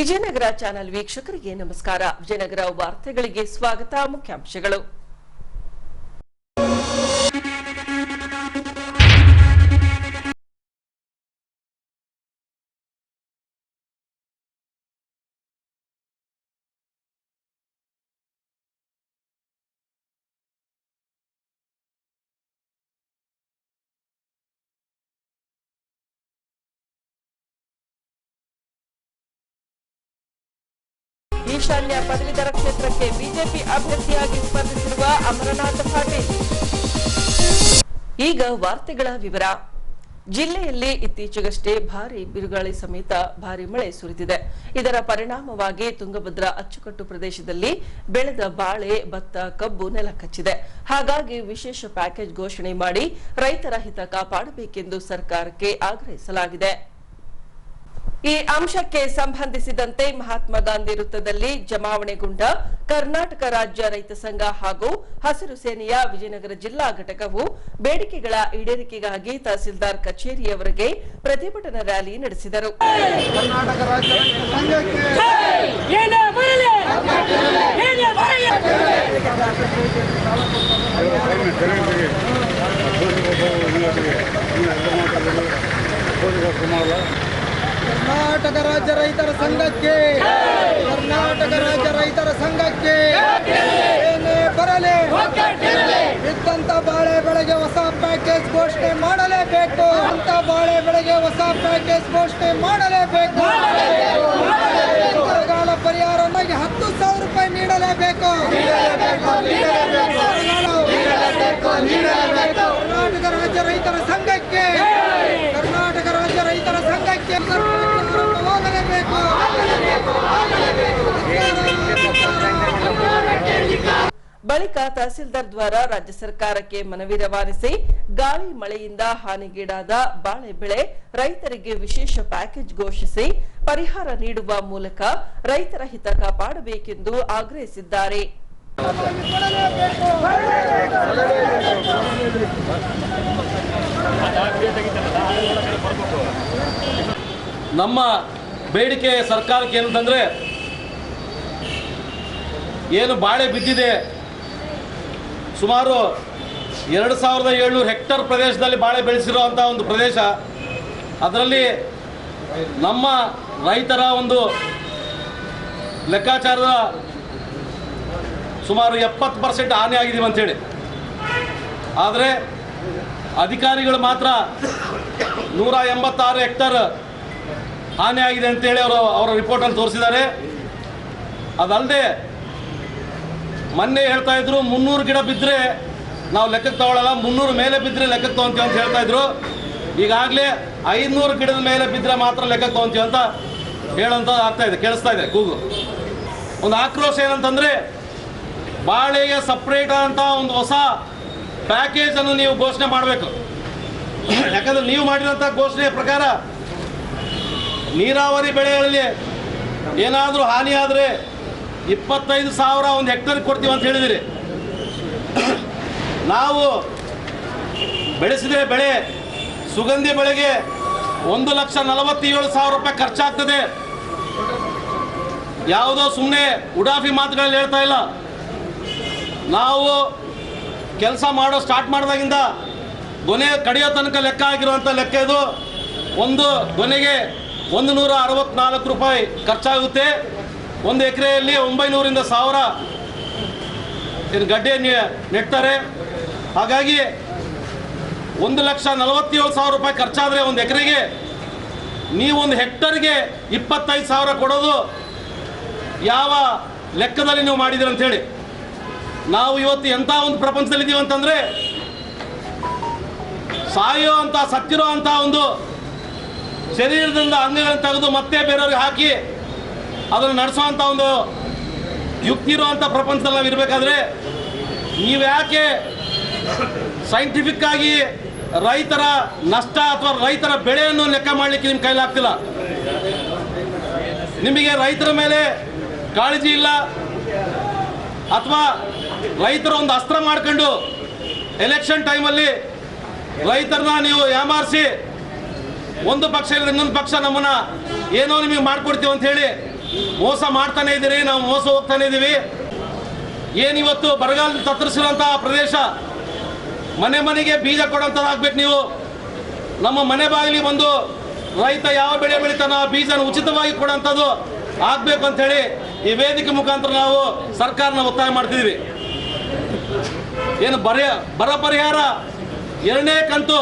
Vijayanagara channel ವೀಕ್ಷಕರಿಗೆ ನಮಸ್ಕಾರ. ವಿಜಯನಗರ ವಾರ್ತೆಗಳಿಗೆ ಸ್ವಾಗತ. ಮುಖ್ಯಾಂಶಗಳು. ಈಶಾನ್ಯ ಪದವೀಧರ ಕ್ಷೇತ್ರಕ್ಕೆ ಬಿಜೆಪಿ ಅಭ್ಯರ್ಥಿಯಾಗಿ ಸ್ಪರ್ಧಿಸಿರುವ ಅಮರನಾಥ ಪಾಟೀಲ್. ಈಗ ವಾರ್ತೆಗಳ ವಿವರ. ಜಿಲ್ಲೆಯಲ್ಲಿ ಇತ್ತೀಚೆಗಷ್ಟೇ ಭಾರೀ ಬಿರುಗಾಳಿ ಸಮೇತ ಭಾರೀ ಮಳೆ ಸುರಿದಿದೆ. ಇದರ ಪರಿಣಾಮವಾಗಿ ತುಂಗಭದ್ರಾ ಅಚ್ಚುಕಟ್ಟು ಪ್ರದೇಶದಲ್ಲಿ ಬೆಳೆದ ಬಾಳೆ, ಭತ್ತ, ಕಬ್ಬು ನೆಲಕಚ್ಚಿದೆ. ಹಾಗಾಗಿ ವಿಶೇಷ ಪ್ಯಾಕೇಜ್ ಘೋಷಣೆ ಮಾಡಿ ರೈತರ ಹಿತ ಕಾಪಾಡಬೇಕೆಂದು ಸರ್ಕಾರಕ್ಕೆ ಆಗ್ರಹಿಸಲಾಗಿದೆ. ಈ ಅಂಶಕ್ಕೆ ಸಂಬಂಧಿಸಿದಂತೆ ಮಹಾತ್ಮ ಗಾಂಧಿ ವೃತ್ತದಲ್ಲಿ ಜಮಾವಣೆಗೊಂಡ ಕರ್ನಾಟಕ ರಾಜ್ಯ ರೈತ ಸಂಘ ಹಾಗೂ ಹಸಿರು ಸೇನೆಯ ವಿಜಯನಗರ ಜಿಲ್ಲಾ ಘಟಕವು ಬೇಡಿಕೆಗಳ ಈಡೇರಿಕೆಗಾಗಿ ತಹಸೀಲ್ದಾರ್ ಕಚೇರಿಯವರೆಗೆ ಪ್ರತಿಭಟನಾ ರ್ಯಾಲಿ ನಡೆಸಿದರು. ಕರ್ನಾಟಕ ರಾಜ್ಯ ರೈತರ ಸಂಘಕ್ಕೆ ಏನೇ ಬರಲಿ ಇದ್ದಂತ ಬಾಳೆ ಬೆಳೆಗೆ ಹೊಸ ಪ್ಯಾಕೇಜ್ ಘೋಷಣೆ ಮಾಡಲೇಬೇಕು. ಬರಗಾಲ ಪರಿಹಾರವಾಗಿ 10,000 ರೂಪಾಯಿ ನೀಡಲೇಬೇಕು. ಕರ್ನಾಟಕ ರಾಜ್ಯ ರೈತರ ಸಂಘಕ್ಕೆ ಹೋಗಲೇಬೇಕು. ಬಳಿಕ ತಹಸೀಲ್ದಾರ್ ದ್ವಾರ ರಾಜ್ಯ ಸರ್ಕಾರಕ್ಕೆ ಮನವಿ ರವಾನಿಸಿ ಗಾಳಿ ಮಳೆಯಿಂದ ಹಾನಿಗೀಡಾದ ಬಾಳೆ ಬೆಳೆ ರೈತರಿಗೆ ವಿಶೇಷ ಪ್ಯಾಕೇಜ್ ಘೋಷಿಸಿ ಪರಿಹಾರ ನೀಡುವ ಮೂಲಕ ರೈತರ ಹಿತ ಕಾಪಾಡಬೇಕೆಂದು ಆಗ್ರಹಿಸಿದ್ದಾರೆ. ನಮ್ಮ ಬೇಡಿಕೆ ಸರ್ಕಾರಕ್ಕೆ ಏನಂತಂದರೆ, ಏನು ಬಾಳೆ ಬಿದ್ದಿದೆ, ಸುಮಾರು 2700 ಹೆಕ್ಟರ್ ಪ್ರದೇಶದಲ್ಲಿ ಬಾಳೆ ಬೆಳೆಸಿರುವಂಥ ಒಂದು ಪ್ರದೇಶ, ಅದರಲ್ಲಿ ನಮ್ಮ ರೈತರ ಒಂದು ಲೆಕ್ಕಾಚಾರದ ಸುಮಾರು 70% ಹಾನಿ ಆಗಿದ್ದೀವಿ ಅಂಥೇಳಿ. ಆದರೆ ಅಧಿಕಾರಿಗಳು ಮಾತ್ರ 186 ಹೆಕ್ಟರ್ ಹಾನಿ ಆಗಿದೆ ಅಂತೇಳಿ ಅವರ ರಿಪೋರ್ಟಲ್ಲಿ ತೋರಿಸಿದ್ದಾರೆ. ಅದಲ್ಲದೆ ಮೊನ್ನೆ ಹೇಳ್ತಾ ಇದ್ರು 300 ಗಿಡ ಬಿದ್ದರೆ ನಾವು ಲೆಕ್ಕಕ್ಕೆ ತಗೊಳ್ಳಲ್ಲ, 300 ಮೇಲೆ ಬಿದ್ದರೆ ಲೆಕ್ಕಕ್ಕೆ ತೊಗೊತೀವಿ ಅಂತ ಹೇಳ್ತಾ ಇದ್ರು. ಈಗಾಗಲೇ 500 ಗಿಡದ ಮೇಲೆ ಬಿದ್ದರೆ ಮಾತ್ರ ಲೆಕ್ಕಕ್ಕೆ ತೊಗೊತೀವಿ ಅಂತ ಹೇಳೋಂಥದ್ದು ಆಗ್ತಾ ಇದೆ, ಕೇಳಿಸ್ತಾ ಇದೆ ಕೂಗು. ಒಂದು ಆಕ್ರೋಶ ಏನಂತಂದರೆ, ಬಾಳೆಗೆ ಸಪ್ರೇಟ್ ಅಂತ ಒಂದು ಹೊಸ ಪ್ಯಾಕೇಜನ್ನು ನೀವು ಘೋಷಣೆ ಮಾಡಬೇಕು. ಯಾಕಂದರೆ ನೀವು ಮಾಡಿರೋಂಥ ಘೋಷಣೆಯ ಪ್ರಕಾರ ನೀರಾವರಿ ಬೆಳೆಗಳಲ್ಲಿ ಏನಾದರೂ ಹಾನಿಯಾದರೆ 25,000 ಒಂದು ಹೆಕ್ಟರ್ಗೆ ಕೊಡ್ತೀವಿ ಅಂತ ಹೇಳಿದಿರಿ. ನಾವು ಬೆಳೆಸಿದ ಬೆಳೆ ಸುಗಂಧಿ ಬೆಳೆಗೆ 1,47,000 ರೂಪಾಯಿ ಖರ್ಚಾಗ್ತದೆ. ಯಾವುದೋ ಸುಮ್ಮನೆ ಉಡಾಫಿ ಮಾತುಗಳಲ್ಲಿ ಹೇಳ್ತಾ ಇಲ್ಲ. ನಾವು ಕೆಲಸ ಮಾಡೋ ಸ್ಟಾರ್ಟ್ ಮಾಡಿದಾಗಿಂದ ಗೊನೆ ಕಡಿಯೋ ತನಕ ಲೆಕ್ಕ ಆಗಿರುವಂಥ ಲೆಕ್ಕ ಇದು. ಒಂದು ಗೊನೆಗೆ 164 ರೂಪಾಯಿ ಖರ್ಚಾಗುತ್ತೆ. ಒಂದು ಎಕರೆಯಲ್ಲಿ 900ರಿಂದ 1000 ಗಡ್ಡೆ ನೆಡ್ತಾರೆ. ಹಾಗಾಗಿ 1,47,000 ರೂಪಾಯಿ ಖರ್ಚಾದರೆ ಒಂದು ಎಕರೆಗೆ ನೀವು ಒಂದು ಹೆಕ್ಟರ್ಗೆ 25,000 ಕೊಡೋದು ಯಾವ ಲೆಕ್ಕದಲ್ಲಿ ನೀವು ಮಾಡಿದ್ದೀರ ಅಂಥೇಳಿ. ನಾವು ಇವತ್ತು ಎಂಥ ಒಂದು ಪ್ರಪಂಚದಲ್ಲಿದ್ದೀವಿ ಅಂತಂದರೆ, ಸಾಯೋ ಅಂತ ಸತ್ತಿರೋ ಅಂಥ ಒಂದು ಶರೀರದಿಂದ ಅಂಗಗಳನ್ನು ತೆಗೆದು ಮತ್ತೆ ಬೇರೆಯವ್ರಿಗೆ ಹಾಕಿ ಅದನ್ನು ನಡೆಸೋವಂಥ ಒಂದು ಯುಕ್ತಿ ಇರುವಂಥ ಪ್ರಪಂಚದಲ್ಲಿ ನಾವು ಇರಬೇಕಾದ್ರೆ ನೀವು ಯಾಕೆ ಸೈಂಟಿಫಿಕ್ ಆಗಿ ರೈತರ ನಷ್ಟ ಅಥವಾ ರೈತರ ಬೆಳೆಯನ್ನು ಲೆಕ್ಕ ಮಾಡಲಿಕ್ಕೆ ನಿಮ್ಮ ಕೈಲಾಗ್ತಿಲ್ಲ? ನಿಮಗೆ ರೈತರ ಮೇಲೆ ಕಾಳಜಿ ಇಲ್ಲ, ಅಥವಾ ರೈತರು ಒಂದು ಅಸ್ತ್ರ ಮಾಡ್ಕೊಂಡು ಎಲೆಕ್ಷನ್ ಟೈಮಲ್ಲಿ ರೈತರನ್ನ ನೀವು ಯಾಮಾರಿಸಿ ಒಂದು ಪಕ್ಷ ಇಲ್ಲ ಇನ್ನೊಂದು ಪಕ್ಷ ನಮ್ಮನ್ನ ಏನೋ ನಿಮಗೆ ಮಾಡ್ಕೊಡ್ತೀವಿ ಅಂತ ಹೇಳಿ ಮೋಸ ಮಾಡ್ತಾನೆ ಇದ್ದೀರಿ, ನಾವು ಮೋಸ ಹೋಗ್ತಾನೆ ಇದ್ದೀವಿ. ಏನಿವತ್ತು ಬರಗಾಲ ತತ್ತರಿಸಿರುವಂತಹ ಪ್ರದೇಶ, ಮನೆ ಮನೆಗೆ ಬೀಜ ಕೊಡುವಂಥದ್ದಾಗಬೇಕು. ನೀವು ನಮ್ಮ ಮನೆ ಬಾಗಿಲಿಗೆ ಬಂದು ರೈತ ಯಾವ ಬೆಳೆ ಬೆಳಿತಾನೋ ಆ ಬೀಜನ ಉಚಿತವಾಗಿ ಕೊಡುವಂಥದ್ದು ಆಗಬೇಕು ಅಂಥೇಳಿ ಈ ವೇದಿಕೆ ಮುಖಾಂತರ ನಾವು ಸರ್ಕಾರನ ಒತ್ತಾಯ ಮಾಡ್ತಿದ್ದೀವಿ. ಏನು ಬರ ಪರಿಹಾರ 2ನೇ ಕಂತು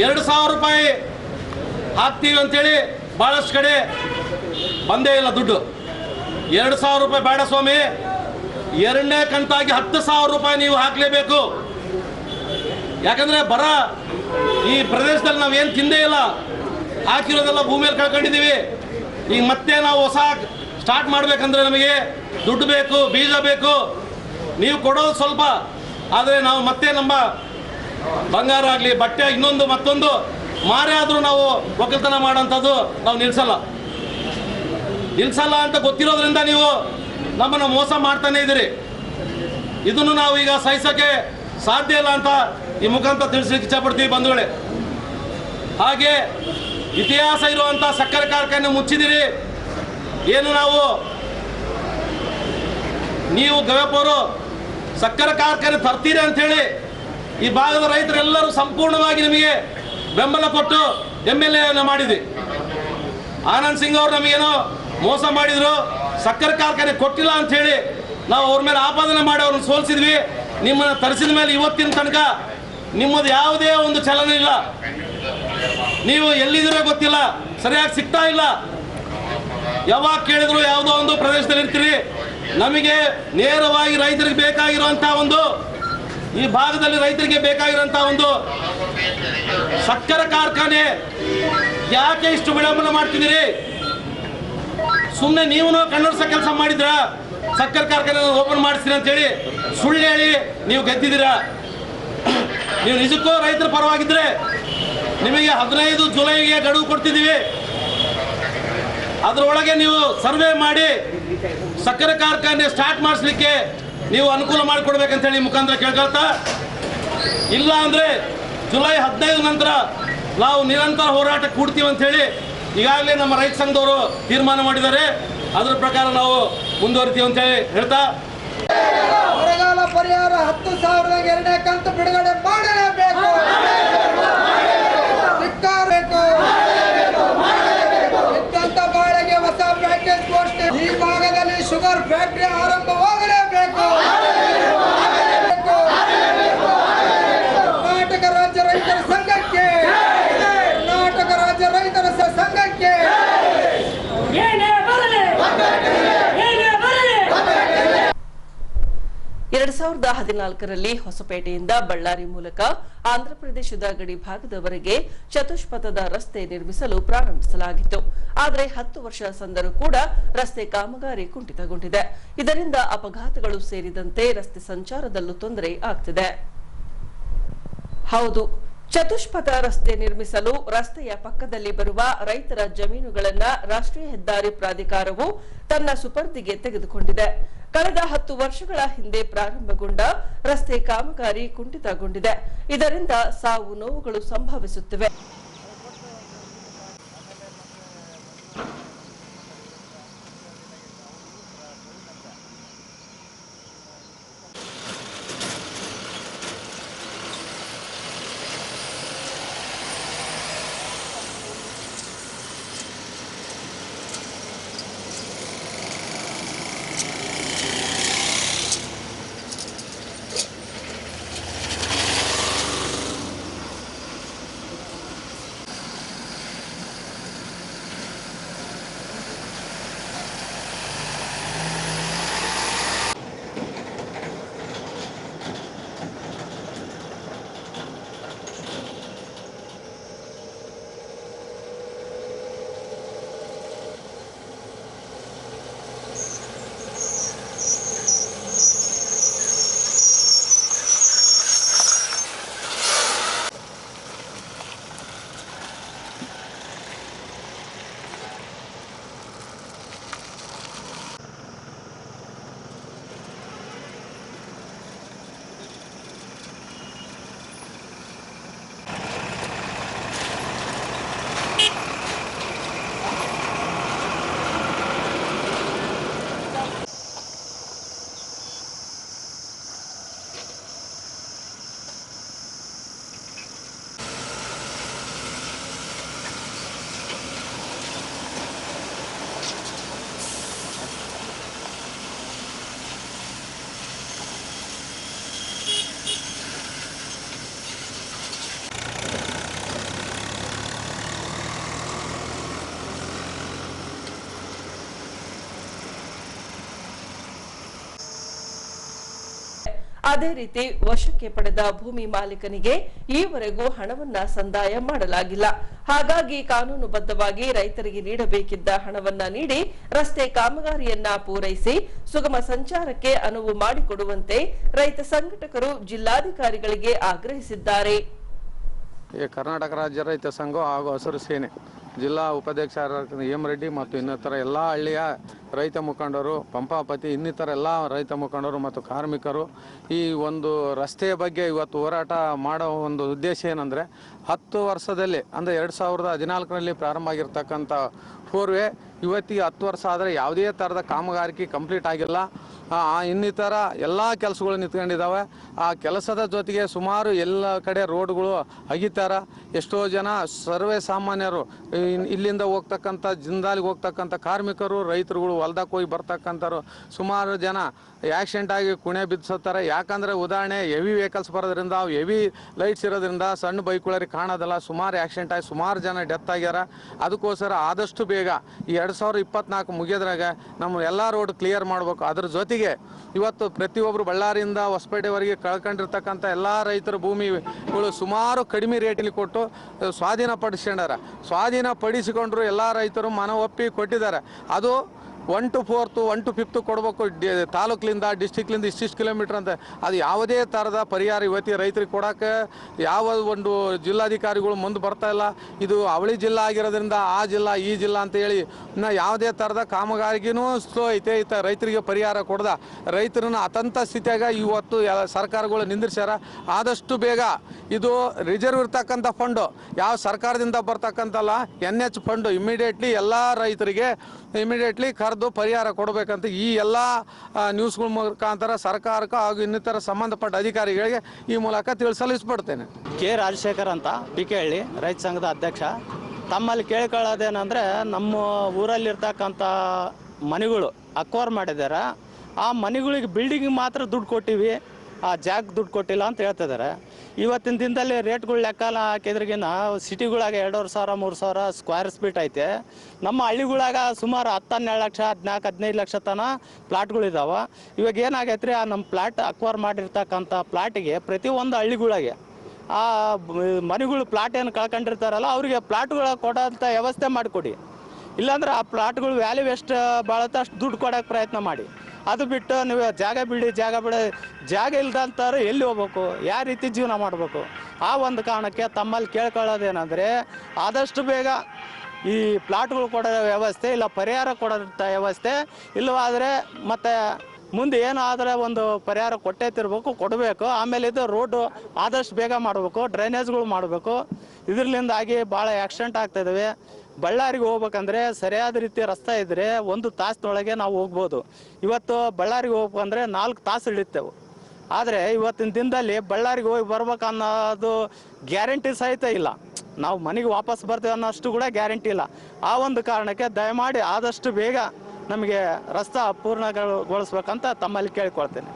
2,000 ರೂಪಾಯಿ ಹಾಕ್ತೀವಿ ಅಂಥೇಳಿ ಭಾಳಷ್ಟು ಕಡೆ ಬಂದೇ ಇಲ್ಲ ದುಡ್ಡು. 2,000 ರೂಪಾಯಿ ಬೇಡ ಸ್ವಾಮಿ, 2ನೇ ಕಂತಾಗಿ 10,000 ರೂಪಾಯಿ ನೀವು ಹಾಕಲೇಬೇಕು. ಯಾಕಂದರೆ ಬರ ಈ ಪ್ರದೇಶದಲ್ಲಿ ನಾವೇನು ತಿಂದೇ ಇಲ್ಲ, ಹಾಕಿರೋದೆಲ್ಲ ಭೂಮಿಯಲ್ಲಿ ಕಳ್ಕೊಂಡಿದ್ದೀವಿ. ಈಗ ಮತ್ತೆ ನಾವು ಹೊಸ ಸ್ಟಾರ್ಟ್ ಮಾಡಬೇಕಂದ್ರೆ ನಮಗೆ ದುಡ್ಡು ಬೇಕು, ಬೀಜ ಬೇಕು. ನೀವು ಕೊಡೋದು ಸ್ವಲ್ಪ, ಆದರೆ ನಾವು ಮತ್ತೆ ನಮ್ಮ ಬಂಗಾರ ಆಗಲಿ ಬಟ್ಟೆ ಇನ್ನೊಂದು ಮತ್ತೊಂದು ಮಾರೇ ಆದರೂ ನಾವು ಒಕ್ಕಲ್ತನ ಮಾಡೋಂಥದ್ದು ನಾವು ನಿಲ್ಲಿಸಲ್ಲ ಅಂತ ಗೊತ್ತಿರೋದ್ರಿಂದ ನೀವು ನಮ್ಮನ್ನು ಮೋಸ ಮಾಡ್ತಾನೆ ಇದ್ದೀರಿ. ಇದನ್ನು ನಾವು ಈಗ ಸಹಿಸೋಕ್ಕೆ ಸಾಧ್ಯ ಇಲ್ಲ ಅಂತ ಈ ಮುಖಾಂತರ ತಿಳಿಸ್ಲಿಕ್ಕೆ ಇಚ್ಛಪಡ್ತೀವಿ ಬಂಧುಗಳೇ. ಹಾಗೆ ಇತಿಹಾಸ ಇರುವಂಥ ಸಕ್ಕರೆ ಕಾರ್ಖಾನೆ ಮುಚ್ಚಿದಿರಿ. ಏನು ನೀವು ಗವ್ಯಪ್ಪವರು ಸಕ್ಕರೆ ಕಾರ್ಖಾನೆ ತರ್ತೀರಿ ಅಂಥೇಳಿ ಈ ಭಾಗದ ರೈತರೆಲ್ಲರೂ ಸಂಪೂರ್ಣವಾಗಿ ನಿಮಗೆ ಬೆಂಬಲ ಕೊಟ್ಟು MLA ಮಾಡಿದ್ವಿ. ಆನಂದ್ ಸಿಂಗ್ ಅವರು ನಮಗೇನೋ ಮೋಸ ಮಾಡಿದ್ರು, ಸಕ್ಕರೆ ಕಾರ್ಖಾನೆ ಕೊಟ್ಟಿಲ್ಲ ಅಂಥೇಳಿ ನಾವು ಅವ್ರ ಮೇಲೆ ಆಪಾದನೆ ಮಾಡಿ ಅವ್ರನ್ನ ಸೋಲಿಸಿದ್ವಿ. ನಿಮ್ಮನ್ನು ತರಿಸಿದ ಮೇಲೆ ಇವತ್ತಿನ ತನಕ ನಿಮ್ಮದು ಯಾವುದೇ ಒಂದು ಚಲನ ಇಲ್ಲ. ನೀವು ಎಲ್ಲಿದ್ದೀರೋ ಗೊತ್ತಿಲ್ಲ, ಸರಿಯಾಗಿ ಸಿಗ್ತಾ ಇಲ್ಲ. ಯಾವಾಗ ಕೇಳಿದ್ರು ಯಾವುದೋ ಒಂದು ಪ್ರದೇಶದಲ್ಲಿ ಇರ್ತೀರಿ. ನಮಗೆ ನೇರವಾಗಿ ರೈತರಿಗೆ ಬೇಕಾಗಿರುವಂಥ ಈ ಭಾಗದಲ್ಲಿ ರೈತರಿಗೆ ಬೇಕಾಗಿರುವಂಥ ಸಕ್ಕರೆ ಕಾರ್ಖಾನೆ ಯಾಕೆ ಇಷ್ಟು ವಿಳಂಬನೆ ಮಾಡ್ತಿದ್ದೀರಿ? ಸುಮ್ಮನೆ ನೀವು ಕಣ್ಣೊರ್ಸ ಕೆಲಸ ಮಾಡಿದ್ರ ಸಕ್ಕರೆ ಕಾರ್ಖಾನೆ ಓಪನ್ ಮಾಡಿಸ್ತೀರಿ ಅಂತೇಳಿ ಸುಳ್ಳು ಹೇಳಿ ನೀವು ಗೆದ್ದಿದ್ದೀರಾ. ನೀವು ನಿಜಕ್ಕೂ ರೈತರ ಪರವಾಗಿದ್ರೆ ನಿಮಗೆ 15 ಜುಲೈಗೆ ಗಡುವು ಕೊಡ್ತಿದ್ದೀವಿ. ಅದರೊಳಗೆ ನೀವು ಸರ್ವೆ ಮಾಡಿ ಸಕ್ಕರೆ ಕಾರ್ಖಾನೆ ಸ್ಟಾರ್ಟ್ ಮಾಡಿಸ್ಲಿಕ್ಕೆ ನೀವು ಅನುಕೂಲ ಮಾಡಿಕೊಡ್ಬೇಕಂತೇಳಿ ಮುಖಾಂತರ ಕೇಳ್ಕೊಳ್ತಾ, ಇಲ್ಲ ಅಂದರೆ ಜುಲೈ 15 ನಂತರ ನಾವು ನಿರಂತರ ಹೋರಾಟ ಕೂಡ್ತೀವಿ ಅಂಥೇಳಿ ಈಗಾಗಲೇ ನಮ್ಮ ರೈತ ಸಂಘದವರು ತೀರ್ಮಾನ ಮಾಡಿದ್ದಾರೆ. ಅದರ ಪ್ರಕಾರ ನಾವು ಮುಂದುವರಿತೀವಿ ಅಂತೇಳಿ ಹೇಳ್ತಾ, ಬರಗಾಲ ಪರಿಹಾರ 10,000 2ನೇ ಕಂತು ಬಿಡುಗಡೆ ಮಾಡಲೇಬೇಕು. ಇದ್ದಂತ ಬಾಳೆಗೆ ಹೊಸ ಪ್ಯಾಕೇಜ್ ಘೋಷಣೆ. ಈ ಭಾಗದಲ್ಲಿ ಶುಗರ್ ಫ್ಯಾಕ್ಟರಿ ಆರಂಭವಾಗಲೇಬೇಕು. ಕರ್ನಾಟಕ ರಾಜ್ಯ ರೈತರ ಸಂಘಕ್ಕೆ, ಕರ್ನಾಟಕ ರಾಜ್ಯ ರೈತರ ಸಂಘಕ್ಕೆ 2014ರಲ್ಲಿ ಹೊಸಪೇಟೆಯಿಂದ ಬಳ್ಳಾರಿ ಮೂಲಕ ಆಂಧ್ರಪ್ರದೇಶದ ಗಡಿ ಭಾಗದವರೆಗೆ ಚತುಷ್ಪಥದ ರಸ್ತೆ ನಿರ್ಮಿಸಲು ಪ್ರಾರಂಭಿಸಲಾಗಿತ್ತು. ಆದರೆ 10 ವರ್ಷ ಸಂದರೂ ಕೂಡ ರಸ್ತೆ ಕಾಮಗಾರಿ ಕುಂಠಿತಗೊಂಡಿದೆ. ಇದರಿಂದ ಅಪಘಾತಗಳು ಸೇರಿದಂತೆ ರಸ್ತೆ ಸಂಚಾರದಲ್ಲೂ ತೊಂದರೆ ಆಗ್ತಿದೆ. ಹೌದು, ಚತುಷ್ಪಥ ರಸ್ತೆ ನಿರ್ಮಿಸಲು ರಸ್ತೆಯ ಪಕ್ಕದಲ್ಲಿ ಬರುವ ರೈತರ ಜಮೀನುಗಳನ್ನು ರಾಷ್ಟ್ರೀಯ ಹೆದ್ದಾರಿ ಪ್ರಾಧಿಕಾರವು ತನ್ನ ಸುಪರ್ದಿಗೆ ತೆಗೆದುಕೊಂಡಿದೆ. ಕಳೆದ 10 ವರ್ಷಗಳ ಹಿಂದೆ ಪ್ರಾರಂಭಗೊಂಡ ರಸ್ತೆ ಕಾಮಗಾರಿ ಕುಂಠಿತಗೊಂಡಿದೆ. ಇದರಿಂದ ಸಾವು ನೋವುಗಳು ಸಂಭವಿಸುತ್ತಿವೆ. ಅದೇ ರೀತಿ ವಶಕ್ಕೆ ಪಡೆದ ಭೂಮಿ ಮಾಲೀಕನಿಗೆ ಈವರೆಗೂ ಹಣವನ್ನ ಸಂದಾಯ ಮಾಡಲಾಗಿಲ್ಲ. ಹಾಗಾಗಿ ಕಾನೂನುಬದ್ಧವಾಗಿ ರೈತರಿಗೆ ನೀಡಬೇಕಿದ್ದ ಹಣವನ್ನ ನೀಡಿ ರಸ್ತೆ ಕಾಮಗಾರಿಯನ್ನ ಪೂರೈಸಿ ಸುಗಮ ಸಂಚಾರಕ್ಕೆ ಅನುವು ಮಾಡಿಕೊಡುವಂತೆ ರೈತ ಸಂಘಟಕರು ಜಿಲ್ಲಾಧಿಕಾರಿಗಳಿಗೆ ಆಗ್ರಹಿಸಿದ್ದಾರೆ. ಕರ್ನಾಟಕ ರಾಜ್ಯ ರೈತ ಸಂಘ ಹಾಗೂ ಹಸಿರು ಸೇನೆ ಜಿಲ್ಲಾ ಉಪಾಧ್ಯಕ್ಷ ಎಂ ರೆಡ್ಡಿ ಮತ್ತು ಇನ್ನಿತರ ಎಲ್ಲ ಹಳ್ಳಿಯ ರೈತ ಮುಖಂಡರು, ಪಂಪಾಪತಿ ಇನ್ನಿತರ ಎಲ್ಲ ರೈತ ಮುಖಂಡರು ಮತ್ತು ಕಾರ್ಮಿಕರು ಈ ಒಂದು ರಸ್ತೆಯ ಬಗ್ಗೆ ಇವತ್ತು ಹೋರಾಟ ಮಾಡೋ ಒಂದು ಉದ್ದೇಶ ಏನಂದರೆ 10 ವರ್ಷದಲ್ಲಿ ಅಂದರೆ 2014ರಲ್ಲಿ ಪ್ರಾರಂಭ ಆಗಿರ್ತಕ್ಕಂಥ ಪೂರ್ವೆ ಇವತ್ತಿಗೆ 10 ವರ್ಷ ಆದರೆ ಯಾವುದೇ ಥರದ ಕಾಮಗಾರಿಕೆ ಕಂಪ್ಲೀಟ್ ಆಗಿಲ್ಲ. ಇನ್ನಿತರ ಎಲ್ಲ ಕೆಲಸಗಳು ನಿಂತ್ಕೊಂಡಿದ್ದಾವೆ. ಆ ಕೆಲಸದ ಜೊತೆಗೆ ಸುಮಾರು ಎಲ್ಲ ಕಡೆ ರೋಡ್ಗಳು ಅಗಿತಾರ. ಎಷ್ಟೋ ಜನ ಸರ್ವೇ ಸಾಮಾನ್ಯರು ಇಲ್ಲಿಂದ ಹೋಗ್ತಕ್ಕಂಥ ಜಿಂದಾಲಿಗೆ ಹೋಗ್ತಕ್ಕಂಥ ಕಾರ್ಮಿಕರು, ರೈತರುಗಳು ಹೊಲ್ದಕ್ಕೆ ಹೋಗಿ ಬರ್ತಕ್ಕಂಥವ್ರು ಸುಮಾರು ಜನ ಆಕ್ಸಿಡೆಂಟ್ ಆಗಿ ಕುಣೆ ಬಿದ್ದಿಸ್ತಾರೆ. ಯಾಕಂದರೆ ಉದಾಹರಣೆ ಹೆವಿ ವೆಹಿಕಲ್ಸ್ ಬರೋದ್ರಿಂದ, ಹೆವಿ ಲೈಟ್ಸ್ ಇರೋದ್ರಿಂದ ಸಣ್ಣ ಬೈಕ್ಗಳರಿಗೆ ಕಾಣೋದಿಲ್ಲ. ಸುಮಾರು ಆಕ್ಸಿಡೆಂಟ್ ಆಗಿ ಸುಮಾರು ಜನ ಡೆತ್ ಆಗ್ಯಾರ. ಅದಕ್ಕೋಸ್ಕರ ಆದಷ್ಟು ಬೇಗ ಈ 2024 ಮುಗಿಯೋದ್ರಾಗ ನಮ್ಮ ಎಲ್ಲ ರೋಡ್ ಕ್ಲಿಯರ್ ಮಾಡಬೇಕು. ಅದ್ರ ಜೊತೆಗೆ ಇವತ್ತು ಪ್ರತಿಯೊಬ್ಬರು ಬಳ್ಳಾರಿಯಿಂದ ಹೊಸಪೇಟೆವರೆಗೆ ಕಳ್ಕೊಂಡಿರ್ತಕ್ಕಂಥ ಎಲ್ಲ ರೈತರ ಭೂಮಿಗಳು ಸುಮಾರು ಕಡಿಮೆ ರೇಟಲ್ಲಿ ಕೊಟ್ಟು ಸ್ವಾಧೀನಪಡಿಸ್ಕೊಂಡಾರ. ಸ್ವಾಧೀನಪಡಿಸಿಕೊಂಡ್ರು ಎಲ್ಲ ರೈತರು ಮನ ಒಪ್ಪಿ ಕೊಟ್ಟಿದ್ದಾರೆ. ಅದು 1 to 4th 1 to 5th ಕೊಡಬೇಕು. ತಾಲೂಕಿನಿಂದ ಡಿಸ್ಟಿಕ್ಲಿಂದ ಇಷ್ಟಿಷ್ಟು ಕಿಲೋಮೀಟ್ರ್ ಅಂತ. ಅದು ಯಾವುದೇ ಥರದ ಪರಿಹಾರ ಇವತ್ತಿ ರೈತರಿಗೆ ಕೊಡೋಕ್ಕೆ ಯಾವ ಒಂದು ಜಿಲ್ಲಾಧಿಕಾರಿಗಳು ಮುಂದೆ ಬರ್ತಾ ಇಲ್ಲ. ಇದು ಅವಳಿ ಜಿಲ್ಲಾ ಆಗಿರೋದ್ರಿಂದ ಆ ಜಿಲ್ಲಾ ಈ ಜಿಲ್ಲಾ ಅಂತೇಳಿ ಇನ್ನು ಯಾವುದೇ ಥರದ ಕಾಮಗಾರಿಗೂ ಸ್ಲೋ ಐತೆ. ರೈತರಿಗೆ ಪರಿಹಾರ ಕೊಡ್ದ ರೈತರನ್ನ ಅತಂತ ಸ್ಥಿತಿಯಾಗ ಇವತ್ತು ಸರ್ಕಾರಗಳು ನಿಂದಿರ್ಸ್ಯಾರ. ಆದಷ್ಟು ಬೇಗ ಇದು ರಿಸರ್ವ್ ಇರ್ತಕ್ಕಂಥ ಫಂಡು ಯಾವ ಸರ್ಕಾರದಿಂದ ಬರ್ತಕ್ಕಂಥಲ್ಲ, NH ಫಂಡು ಇಮಿಡಿಯೇಟ್ಲಿ ಎಲ್ಲ ರೈತರಿಗೆ ಇಮಿಡಿಯೇಟ್ಲಿ ಕರೆದು ಪರಿಹಾರ ಕೊಡಬೇಕಂತ ಈ ಎಲ್ಲ ನ್ಯೂಸ್ಗಳ ಮುಖಾಂತರ ಸರ್ಕಾರಕ್ಕೆ ಹಾಗೂ ಇನ್ನಿತರ ಸಂಬಂಧಪಟ್ಟ ಅಧಿಕಾರಿಗಳಿಗೆ ಈ ಮೂಲಕ ತಿಳಿಸಲು ಇಷ್ಟಪಡ್ತೇನೆ. ಕೆ ರಾಜಶೇಖರ್ ಅಂತ PK ಹಳ್ಳಿ ರೈತ ಸಂಘದ ಅಧ್ಯಕ್ಷ. ತಮ್ಮಲ್ಲಿ ಕೇಳ್ಕೊಳ್ಳೋದೇನೆಂದರೆ, ನಮ್ಮ ಊರಲ್ಲಿರ್ತಕ್ಕಂಥ ಮನೆಗಳು ಅಕ್ವೈರ್ ಮಾಡಿದ್ದಾರೆ. ಆ ಮನೆಗಳಿಗೆ ಬಿಲ್ಡಿಂಗ್ ಮಾತ್ರ ದುಡ್ಡು ಕೊಟ್ಟಿವಿ, ಆ ಜಾಗ ದುಡ್ಡು ಕೊಟ್ಟಿಲ್ಲ ಅಂತ ಹೇಳ್ತಿದ್ದಾರೆ. ಇವತ್ತಿನ ದಿನದಲ್ಲಿ ರೇಟ್ಗಳು ಲೆಕ್ಕ ಹಾಕಿದ್ರಿಗಿನ ಸಿಟಿಗಳಾಗ 2,500 3,000 ಸ್ಕ್ವೇರ್ ಫೀಟ್ ಐತೆ. ನಮ್ಮ ಹಳ್ಳಿಗಳಾಗ ಸುಮಾರು 10-12 ಲಕ್ಷ 14-15 ಲಕ್ಷ ತನ ಪ್ಲಾಟ್ಗಳಿದ್ದಾವೆ. ಇವಾಗ ಏನಾಗೈತೆ ರೀ, ಆ ನಮ್ಮ ಪ್ಲಾಟ್ ಅಕ್ವೈರ್ ಮಾಡಿರ್ತಕ್ಕಂಥ ಪ್ಲಾಟಿಗೆ ಪ್ರತಿಯೊಂದು ಹಳ್ಳಿಗಳಿಗೆ ಆ ಮನೆಗಳು ಪ್ಲಾಟ್ ಏನು ಕಳ್ಕೊಂಡಿರ್ತಾರಲ್ಲ ಅವರಿಗೆ ಪ್ಲಾಟ್ಗಳ ಕೊಡೋಂಥ ವ್ಯವಸ್ಥೆ ಮಾಡಿಕೊಡಿ. ಇಲ್ಲಾಂದ್ರೆ ಆ ಪ್ಲಾಟ್ಗಳು ವ್ಯಾಲ್ಯೂ ಎಷ್ಟು ಬಾಳುತ್ತೆ ಅಷ್ಟು ದುಡ್ಡು ಕೊಡೋಕ್ಕೆ ಪ್ರಯತ್ನ ಮಾಡಿ. ಅದು ಬಿಟ್ಟು ನೀವು ಜಾಗ ಬಿಡಿ ಜಾಗ ಇಲ್ದಂಥವ್ರು ಎಲ್ಲಿ ಹೋಗ್ಬೇಕು, ಯಾವ ರೀತಿ ಜೀವನ ಮಾಡಬೇಕು? ಆ ಒಂದು ಕಾರಣಕ್ಕೆ ತಮ್ಮಲ್ಲಿ ಕೇಳ್ಕೊಳ್ಳೋದೇನೆಂದರೆ, ಆದಷ್ಟು ಬೇಗ ಈ ಪ್ಲಾಟ್ಗಳು ಕೊಡೋ ವ್ಯವಸ್ಥೆ ಇಲ್ಲ, ಪರಿಹಾರ ಕೊಡೋಂಥ ವ್ಯವಸ್ಥೆ ಇಲ್ಲವಾದರೆ ಮತ್ತು ಮುಂದೆ ಏನಾದರೆ ಒಂದು ಪರಿಹಾರ ಕೊಡಬೇಕು. ಆಮೇಲೆ ಇದು ರೋಡು ಆದಷ್ಟು ಬೇಗ ಮಾಡಬೇಕು, ಡ್ರೈನೇಜ್ಗಳು ಮಾಡಬೇಕು. ಇದರಿಂದಾಗಿ ಭಾಳ ಆಕ್ಸಿಡೆಂಟ್ ಆಗ್ತಾಯಿದ್ದಾವೆ. ಬಳ್ಳಾರಿಗೆ ಹೋಗ್ಬೇಕಂದ್ರೆ ಸರಿಯಾದ ರೀತಿ ರಸ್ತೆ ಇದ್ದರೆ 1 ತಾಸಿನೊಳಗೆ ನಾವು ಹೋಗ್ಬೋದು. ಇವತ್ತು ಬಳ್ಳಾರಿಗೆ ಹೋಗ್ಬೇಕಂದ್ರೆ 4 ತಾಸು ಹಿಡಿತೇವೆ. ಆದರೆ ಇವತ್ತಿನ ದಿನದಲ್ಲಿ ಬಳ್ಳಾರಿಗೆ ಹೋಗಿ ಬರ್ಬೇಕನ್ನೋದು ಗ್ಯಾರಂಟಿ ಸಹಿತ ಇಲ್ಲ. ನಾವು ಮನೆಗೆ ವಾಪಸ್ ಬರ್ತೀವಿ ಅನ್ನೋಷ್ಟು ಕೂಡ ಗ್ಯಾರಂಟಿ ಇಲ್ಲ. ಆ ಒಂದು ಕಾರಣಕ್ಕೆ ದಯಮಾಡಿ ಆದಷ್ಟು ಬೇಗ ನಮಗೆ ರಸ್ತೆ ಪೂರ್ಣಗೊಳಿಸ್ಬೇಕಂತ ತಮ್ಮಲ್ಲಿ ಕೇಳಿಕೊಳ್ತೇನೆ.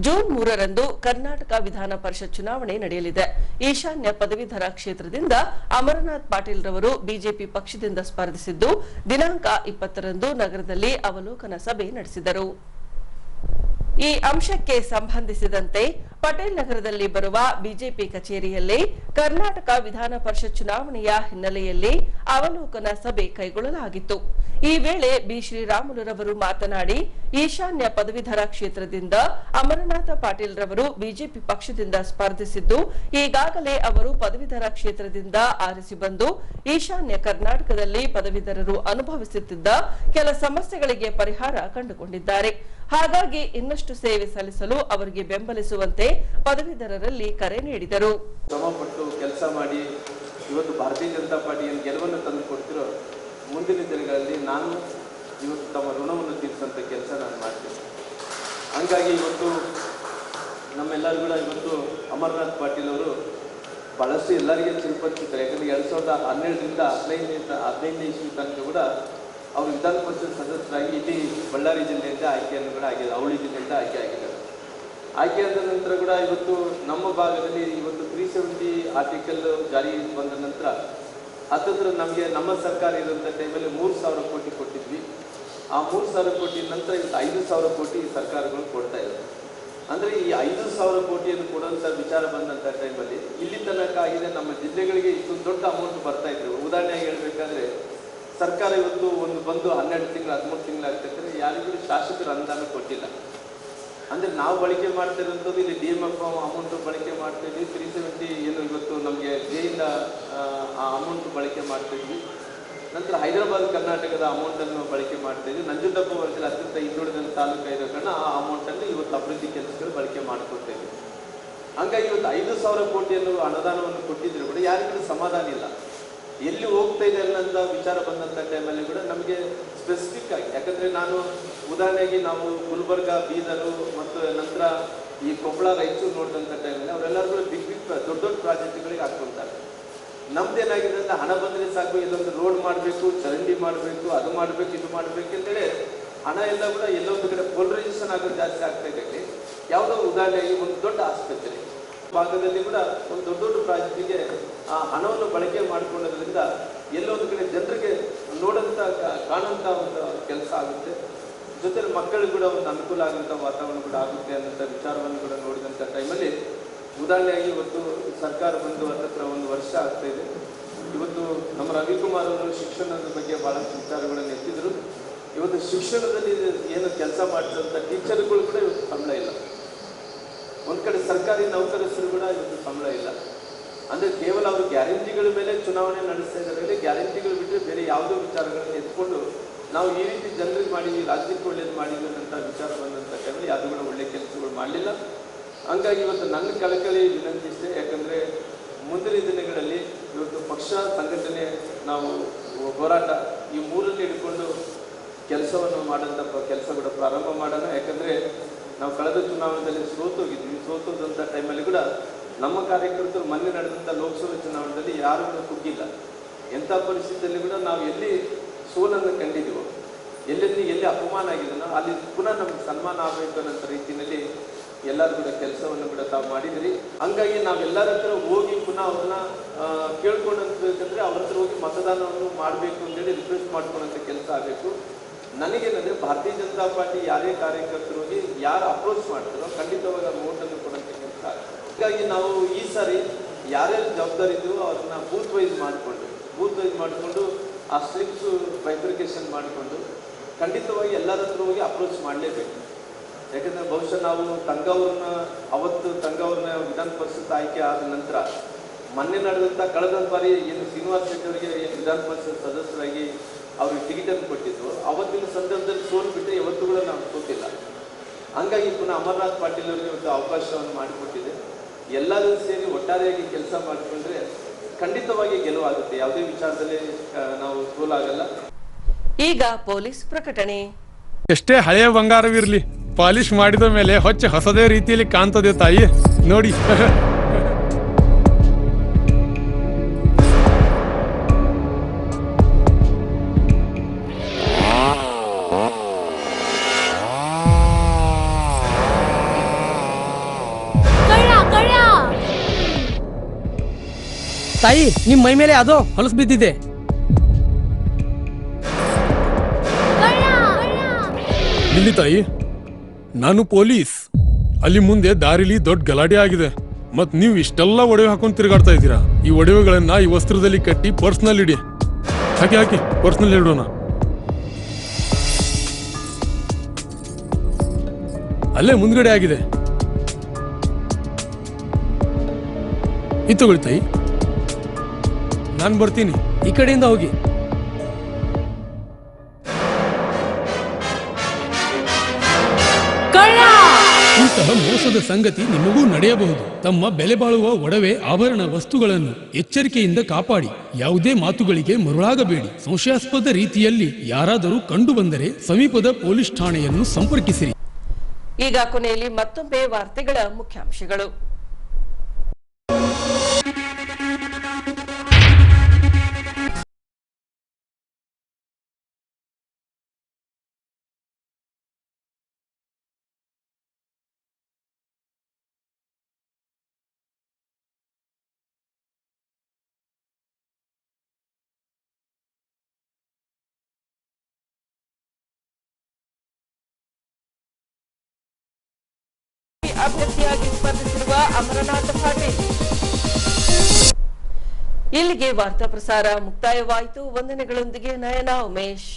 ಜೂನ್ 3ರಂದು ಕರ್ನಾಟಕ ವಿಧಾನ ಪರಿಷತ್ ಚುನಾವಣೆ ನಡೆಯಲಿದೆ. ಈಶಾನ್ಯ ಪದವೀಧರ ಕ್ಷೇತ್ರದಿಂದ ಅಮರನಾಥ್ ಪಾಟೀಲ್ ರವರು ಬಿಜೆಪಿ ಪಕ್ಷದಿಂದ ಸ್ಪರ್ಧಿಸಿದ್ದು, ದಿನಾಂಕ 20ರಂದು ನಗರದಲ್ಲಿ ಅವಲೋಕನ ಸಭೆ ನಡೆಸಿದರು. ಈ ಅಂಶಕ್ಕೆ ಸಂಬಂಧಿಸಿದಂತೆ ಪಟೇಲ್ ನಗರದಲ್ಲಿ ಬರುವ ಬಿಜೆಪಿ ಕಚೇರಿಯಲ್ಲಿ ಕರ್ನಾಟಕ ವಿಧಾನ ಪರಿಷತ್ ಚುನಾವಣೆಯ ಹಿನ್ನೆಲೆಯಲ್ಲಿ ಅವಲೋಕನ ಸಭೆ ಕೈಗೊಳ್ಳಲಾಗಿತ್ತು. ಈ ವೇಳೆ ಬಿ ಶ್ರೀರಾಮುಲುರವರು ಮಾತನಾಡಿ, ಈಶಾನ್ಯ ಪದವೀಧರ ಕ್ಷೇತ್ರದಿಂದ ಅಮರನಾಥ ಪಾಟೀಲ್ ರವರು ಬಿಜೆಪಿ ಪಕ್ಷದಿಂದ ಸ್ಪರ್ಧಿಸಿದ್ದು, ಈಗಾಗಲೇ ಅವರು ಪದವೀಧರ ಕ್ಷೇತ್ರದಿಂದ ಆರಿಸಿ ಬಂದು ಈಶಾನ್ಯ ಕರ್ನಾಟಕದಲ್ಲಿ ಪದವೀಧರರು ಅನುಭವಿಸುತ್ತಿದ್ದ ಕೆಲ ಸಮಸ್ಯೆಗಳಿಗೆ ಪರಿಹಾರ ಕಂಡುಕೊಂಡಿದ್ದಾರೆ. ಹಾಗಾಗಿ ಇನ್ನಷ್ಟು ಸೇವೆ ಸಲ್ಲಿಸಲು ಅವರಿಗೆ ಬೆಂಬಲಿಸುವಂತೆ ಪದವೀಧರರಲ್ಲಿ ಕರೆ ನೀಡಿದರು. ಶ್ರಮಪಟ್ಟು ಕೆಲಸ ಮಾಡಿ ಇವತ್ತು ಭಾರತೀಯ ಜನತಾ ಪಾರ್ಟಿ ಏನು ಗೆಲುವನ್ನು ತಂದು ಕೊಡ್ತಿರೋ, ಮುಂದಿನ ದಿನಗಳಲ್ಲಿ ನಾನು ಇವತ್ತು ತಮ್ಮ ಋಣವನ್ನು ತೀರಿಸುವಂಥ ಕೆಲಸ ನಾನು ಮಾಡ್ತೀನಿ. ಹಂಗಾಗಿ ಇವತ್ತು ನಮ್ಮೆಲ್ಲರೂ ಕೂಡ ಇವತ್ತು ಅಮರನಾಥ್ ಪಾಟೀಲ್ ಅವರು ಭಾಳಷ್ಟು ಎಲ್ಲರಿಗೆ ಚಿರುಪರಿಸಿದ್ದಾರೆ. ಯಾಕಂದರೆ 2012ರಿಂದ 15ನೇ ಇಸ್ವಿ ತನಕ ಕೂಡ ಅವರು ವಿಧಾನ ಪರಿಷತ್ ಸದಸ್ಯರಾಗಿ ಇಲ್ಲಿ ಬಳ್ಳಾರಿ ಜಿಲ್ಲೆಯಿಂದ ಆಯ್ಕೆಯನ್ನು ಕೂಡ ಆಗಿದೆ, ಅವಳಿ ಜಿಲ್ಲೆಯಿಂದ ಆಯ್ಕೆ ಆಗಿದ್ದಾರೆ. ಆಯ್ಕೆಯಾದ ನಂತರ ಕೂಡ ಇವತ್ತು ನಮ್ಮ ಭಾಗದಲ್ಲಿ ಇವತ್ತು 370 ಆರ್ಟಿಕಲ್ ಜಾರಿ ಬಂದ ನಂತರ ಹತ್ತಿರ ನಮಗೆ ನಮ್ಮ ಸರ್ಕಾರ ಇರುವಂಥ ಟೈಮಲ್ಲಿ 3,000 ಕೋಟಿ ಕೊಟ್ಟಿದ್ವಿ. ಆ 3,000 ಕೋಟಿ ನಂತರ ಇವತ್ತು 5,000 ಕೋಟಿ ಸರ್ಕಾರಗಳು ಕೊಡ್ತಾ ಇದ್ದಾರೆ. ಅಂದರೆ ಈ 5,000 ಕೋಟಿಯನ್ನು ಕೊಡುವಂಥ ವಿಚಾರ ಬಂದಂಥ ಟೈಮಲ್ಲಿ ಇಲ್ಲಿ ತನಕ ಆಗಿದೆ ನಮ್ಮ ಜಿಲ್ಲೆಗಳಿಗೆ ಇಷ್ಟೊಂದು ದೊಡ್ಡ ಅಮೌಂಟ್ ಬರ್ತಾ ಇದ್ರು. ಉದಾಹರಣೆಯಾಗಿ ಹೇಳಬೇಕಾದ್ರೆ ಸರ್ಕಾರ ಇವತ್ತು ಒಂದು ಬಂದು 12 ತಿಂಗಳು 13 ತಿಂಗಳು ಆಗ್ತೈತೆ, ಯಾರಿಗೂ ಶಾಸಕರು ಅನುದಾನ ಕೊಟ್ಟಿಲ್ಲ. ಅಂದರೆ ನಾವು ಬಳಕೆ ಮಾಡ್ತಾ ಇರೋಂಥದ್ದು ಇಲ್ಲಿ DMF ಅಮೌಂಟು ಬಳಕೆ ಮಾಡ್ತಾ ಇದ್ವಿ, 370 ಏನು ಇವತ್ತು ನಮಗೆ ಜೆಯಿಂದ ಆ ಅಮೌಂಟ್ ಬಳಕೆ ಮಾಡ್ತಾ ಇದ್ವಿ. ನಂತರ ಹೈದರಾಬಾದ್ ಕರ್ನಾಟಕದ ಅಮೌಂಟನ್ನು ಬಳಕೆ ಮಾಡ್ತಾ ಇದ್ವಿ. ನಂಜುಂಡಪ್ಪ ವರ್ಗದಲ್ಲಿ ಅತ್ಯಂತ ಹಿಂದುಳಿದ ತಾಲೂಕು ಇರೋ ಕಾರಣ ಆ ಅಮೌಂಟನ್ನು ಇವತ್ತು ಅಭಿವೃದ್ಧಿ ಕೆಲಸಗಳು ಬಳಕೆ ಮಾಡ್ಕೊಳ್ತಾ ಇದ್ವಿ. ಹಂಗಾಗಿ ಇವತ್ತು 5,000 ಕೋಟಿಯನ್ನು ಅನುದಾನವನ್ನು ಕೊಟ್ಟಿದ್ರು ಕೂಡ ಯಾರಿಗೂ ಸಮಾಧಾನ ಇಲ್ಲ. ಎಲ್ಲಿ ಹೋಗ್ತಾ ಇದೆ ಅನ್ನೋಂಥ ವಿಚಾರ ಬಂದಂಥ ಟೈಮಲ್ಲಿ ಕೂಡ ನಮಗೆ ಸ್ಪೆಸಿಫಿಕ್ ಆಗಿ, ಯಾಕಂದರೆ ನಾನು ಉದಾಹರಣೆಗೆ ನಾವು ಗುಲ್ಬರ್ಗ, ಬೀದರು ಮತ್ತು ನಂತರ ಈ ಕೊಪ್ಪಳ, ರಾಯಚೂರು ನೋಡಿದಂಥ ಟೈಮಲ್ಲಿ ಅವರೆಲ್ಲರೂ ಬಿಗ್ ದೊಡ್ಡ ದೊಡ್ಡ ಪ್ರಾಜೆಕ್ಟ್ಗಳಿಗೆ ಹಾಕ್ಕೊಳ್ತಾರೆ. ನಮ್ದೇನಾಗಿದೆ ಅಂದರೆ ಹಣ ಬಂದರೆ ಸಾಕು, ಇಲ್ಲೊಂದು ರೋಡ್ ಮಾಡಬೇಕು, ಚರಂಡಿ ಮಾಡಬೇಕು, ಅದು ಮಾಡಬೇಕು, ಇದು ಮಾಡಬೇಕು ಅಂತೇಳಿ ಹಣ ಎಲ್ಲ ಕೂಡ ಎಲ್ಲೊಂದು ಕಡೆ ಪೋಲರೈಸೇಷನ್ ಆಗೋದು ಜಾಸ್ತಿ ಆಗ್ತಾ ಇದೆ. ಯಾವುದೋ ಉದಾಹರಣೆಗೆ ಒಂದು ದೊಡ್ಡ ಆಸ್ಪತ್ರೆ ಭಾಗದಲ್ಲಿ ಕೂಡ ಒಂದು ದೊಡ್ಡ ದೊಡ್ಡ ಪ್ರಾಜೆಕ್ಟಿಗೆ ಆ ಹಣವನ್ನು ಬಳಕೆ ಮಾಡಿಕೊಳ್ಳೋದ್ರಿಂದ ಎಲ್ಲೊಂದು ಕಡೆ ಜನರಿಗೆ ನೋಡೋಂಥ ಕಾಣುವಂಥ ಒಂದು ಕೆಲಸ ಆಗುತ್ತೆ. ಜೊತೆಲಿ ಮಕ್ಕಳಿಗೆ ಕೂಡ ಒಂದು ಅನುಕೂಲ ಆಗುವಂಥ ವಾತಾವರಣ ಕೂಡ ಆಗುತ್ತೆ ಅನ್ನೋಂಥ ವಿಚಾರವನ್ನು ಕೂಡ ನೋಡಿದಂಥ ಟೈಮಲ್ಲಿ ಉದಾಹರಣೆಯಾಗಿ ಇವತ್ತು ಸರ್ಕಾರ ಬಂದು ಹತ್ತಿರ 1 ವರ್ಷ ಆಗ್ತಾ ಇದೆ. ಇವತ್ತು ನಮ್ಮ ರವಿಕುಮಾರ್ ಅವರು ಶಿಕ್ಷಣದ ಬಗ್ಗೆ ಭಾಳಷ್ಟು ವಿಚಾರಗಳನ್ನು ಎತ್ತಿದ್ರು. ಇವತ್ತು ಶಿಕ್ಷಣದಲ್ಲಿ ಏನು ಕೆಲಸ ಮಾಡ್ತಿರೋಂಥ ಟೀಚರ್ಗಳು ಕೂಡ ಇವತ್ತು ಸಂಬಳ ಇಲ್ಲ. ಒಂದು ಕಡೆ ಸರ್ಕಾರಿ ನೌಕರಸ್ಥರು ಕೂಡ ಇವತ್ತು ಸಂಬಳ ಇಲ್ಲ. ಅಂದರೆ ಕೇವಲ ಅವರು ಗ್ಯಾರಂಟಿಗಳ ಮೇಲೆ ಚುನಾವಣೆ ನಡೆಸ್ತಾ ಇದ್ದಾರೆ. ಗ್ಯಾರಂಟಿಗಳು ಬಿಟ್ಟರೆ ಬೇರೆ ಯಾವುದೋ ವಿಚಾರಗಳನ್ನು ಎತ್ಕೊಂಡು ನಾವು ಈ ರೀತಿ ಜನರಿಗೆ ಮಾಡಿದ್ವಿ, ರಾಜ್ಯಕ್ಕೆ ಒಳ್ಳೇದು ಮಾಡಿದ್ವಿ ಅನ್ನೋಂಥ ವಿಚಾರ ಬಂದಂಥ ಟೈಮಲ್ಲಿ ಅದು ಕೂಡ ಒಳ್ಳೆ ಕೆಲಸಗಳು ಮಾಡಲಿಲ್ಲ. ಹಂಗಾಗಿ ಇವತ್ತು ನನ್ನ ಕಳಕಳಿ ವಿನಂತಿ ಇಷ್ಟೇ. ಯಾಕಂದರೆ ಮುಂದಿನ ದಿನಗಳಲ್ಲಿ ಇವತ್ತು ಪಕ್ಷ ಸಂಘಟನೆ, ನಾವು ಹೋರಾಟ, ಈ ಮೂರನ್ನು ಹಿಡ್ಕೊಂಡು ಕೆಲಸವನ್ನು ಮಾಡೋಂಥ ಕೆಲಸ ಕೂಡ ಪ್ರಾರಂಭ ಮಾಡೋಣ. ಯಾಕಂದರೆ ನಾವು ಕಳೆದ ಚುನಾವಣೆಯಲ್ಲಿ ಸೋತೋಗಿದ್ವಿ. ಸೋತೋದಂಥ ಟೈಮಲ್ಲಿ ಕೂಡ ನಮ್ಮ ಕಾರ್ಯಕರ್ತರು ಮೊನ್ನೆ ನಡೆದಂಥ ಲೋಕಸಭೆ ಚುನಾವಣೆಯಲ್ಲಿ ಯಾರೂ ಕುಗ್ಗಿಲ್ಲ. ಎಂಥ ಪರಿಸ್ಥಿತಿಯಲ್ಲಿ ಕೂಡ ನಾವು ಎಲ್ಲಿ ಸೋಲನ್ನು ಕಂಡಿದ್ದೀವೋ, ಎಲ್ಲಿ ಅಪಮಾನ ಆಗಿದೆನೋ ಅಲ್ಲಿ ಪುನಃ ನಮಗೆ ಸನ್ಮಾನ ಆಗಬೇಕು ಅನ್ನೋ ರೀತಿಯಲ್ಲಿ ಎಲ್ಲರೂ ಕೂಡ ಕೆಲಸವನ್ನು ಕೂಡ ತಾವು ಮಾಡಿದಿರಿ. ಹಂಗಾಗಿ ನಾವೆಲ್ಲರ ಹತ್ರ ಹೋಗಿ ಪುನಃ ಅವ್ರನ್ನ ಕೇಳ್ಕೊಂಡಂತಂದರೆ ಅವ್ರ ಹತ್ರ ಹೋಗಿ ಮತದಾನವನ್ನು ಮಾಡಬೇಕು ಅಂತೇಳಿ ರಿಕ್ವೆಸ್ಟ್ ಮಾಡ್ಕೊಳ್ಳೋಂಥ ಕೆಲಸ ಆಗಬೇಕು. ನನಗೇನಂದರೆ ಭಾರತೀಯ ಜನತಾ ಪಾರ್ಟಿ ಯಾರೇ ಕಾರ್ಯಕರ್ತರು ಹೋಗಿ ಯಾರು ಅಪ್ರೋಚ್ ಮಾಡ್ತಾರೋ ಖಂಡಿತವಾಗಿ ಅವ್ರ ಓಟನ್ನು ಕೊಡೋಂಥ ಕೆಲಸ ಆಗುತ್ತೆ. ಹೀಗಾಗಿ ನಾವು ಈ ಸಾರಿ ಯಾರ್ಯಾರು ಜವಾಬ್ದಾರಿ ಇದ್ರು ಅವ್ರನ್ನ ಬೂತ್ ವೈಸ್ ಮಾಡಿಕೊಂಡು ಆ ಸ್ಲಿಪ್ಸು ಬೈಫರ್ಕೇಷನ್ ಮಾಡಿಕೊಂಡು ಖಂಡಿತವಾಗಿ ಎಲ್ಲರ ಹತ್ರ ಹೋಗಿ ಅಪ್ರೋಚ್ ಮಾಡಲೇಬೇಕು. ಯಾಕಂದರೆ ಬಹುಶಃ ನಾವು ತಂಗವ್ರನ್ನ ವಿಧಾನ ಪರಿಷತ್ ಆಯ್ಕೆ ಆದ ನಂತರ ಮೊನ್ನೆ ನಡೆದಂಥ ಕಳೆದ ಬಾರಿ ಏನು ಶ್ರೀನಿವಾಸ್ ಶೆಟ್ಟಿ ಅವರಿಗೆ ವಿಧಾನ ಪರಿಷತ್ ಸದಸ್ಯರಾಗಿ ಅವ್ರಿಗೆ ಟಿಕೆಟನ್ನು ಕೊಟ್ಟಿದ್ದು, ಅವತ್ತಿನ ಸಂದರ್ಭದಲ್ಲಿ ಸೋಲು ಬಿಟ್ಟರೆ ಯಾವತ್ತೂ ಕೂಡ ನಾವು ಸೋತಿಲ್ಲ. ಹಂಗಾಗಿ ಪುನಃ ಅಮರನಾಥ್ ಪಾಟೀಲ್ ಅವರಿಗೆ ಒಂದು ಅವಕಾಶವನ್ನು ಮಾಡಿಕೊಟ್ಟಿದೆ. ಎಲ್ಲರೂ ಸೇರಿ ಒಟ್ಟಾರೆಯಾಗಿ ಕೆಲಸ ಮಾಡಿಕೊಂಡ್ರೆ ಖಂಡಿತವಾಗಿ ಗೆಲುವಾಗುತ್ತೆ. ಯಾವುದೇ ವಿಚಾರದಲ್ಲಿ ನಾವು ಸೋಲಾಗಲ್ಲ. ಈಗ ಪೊಲೀಸ್ ಪ್ರಕಟಣೆ. ಎಷ್ಟೇ ಹಳೆಯ ಬಂಗಾರವಿರ್ಲಿ, ಪಾಲಿಶ್ ಮಾಡಿದ ಮೇಲೆ ಹೊಸದೇ ರೀತಿಯಲ್ಲಿ ಕಾಣ್ತದೆ ತಾಯಿ ನೋಡಿ. ತಾಯಿ, ನಿಮ್ ಮೈ ಮೇಲೆ ಅದು ಹೊಲಸು ಬಿದ್ದಿದೆ. ಇಲ್ಲಿ ತಾಯಿ, ನಾನು ಪೊಲೀಸ್. ಅಲ್ಲಿ ಮುಂದೆ ದಾರಿಲಿ ದೊಡ್ಡ ಗಲಾಟೆ ಆಗಿದೆ. ಮತ್ ನೀವು ಇಷ್ಟೆಲ್ಲ ಒಡವೆ ಹಾಕೊಂಡು ತಿರುಗಾಡ್ತಾ ಇದ್ದೀರಾ. ಈ ಒಡವೆಗಳನ್ನ ಈ ವಸ್ತ್ರದಲ್ಲಿ ಕಟ್ಟಿ ಪರ್ಸ್ನಲ್ ಇಡಿ. ಹಾಕಿ ಪರ್ಸ್ನಲ್ ಇಡೋಣ. ಅಲ್ಲೇ ಮುಂದ್ಗಡೆ ಆಗಿದೆ. ಇದು ತಗೊಳ್ಳಿ ತಾಯಿ. ನಾನು ಬರ್ತೀನಿ. ಈ ಕಡೆಯಿಂದ ಹೋಗಿ. ಇಂತಹ ಮೋಸದ ಸಂಗತಿ ನಿಮಗೂ ನಡೆಯಬಹುದು. ತಮ್ಮ ಬೆಲೆ ಬಾಳುವ ಒಡವೆ ಆಭರಣ ವಸ್ತುಗಳನ್ನು ಎಚ್ಚರಿಕೆಯಿಂದ ಕಾಪಾಡಿ. ಯಾವುದೇ ಮಾತುಗಳಿಗೆ ಮರುಳಾಗಬೇಡಿ. ಸಂಶಯಾಸ್ಪದ ರೀತಿಯಲ್ಲಿ ಯಾರಾದರೂ ಕಂಡು ಬಂದರೆ ಸಮೀಪದ ಪೊಲೀಸ್ ಠಾಣೆಯನ್ನು ಸಂಪರ್ಕಿಸಿರಿ. ಈಗ ಕೊನೆಯಲ್ಲಿ ಮತ್ತೊಮ್ಮೆ ವಾರ್ತೆಗಳ ಮುಖ್ಯಾಂಶಗಳು. ಅಭ್ಯರ್ಥಿಯಾಗಿ ಸ್ಪರ್ಧಿಸಿರುವ ಅಮರನಾಥ ಪಾಟೀಲ್. ಇಲ್ಲಿಗೆ ವಾರ್ತಾ ಪ್ರಸಾರ ಮುಕ್ತಾಯವಾಯಿತು. ವಂದನೆಗಳೊಂದಿಗೆ ನಯನ ಉಮೇಶ್.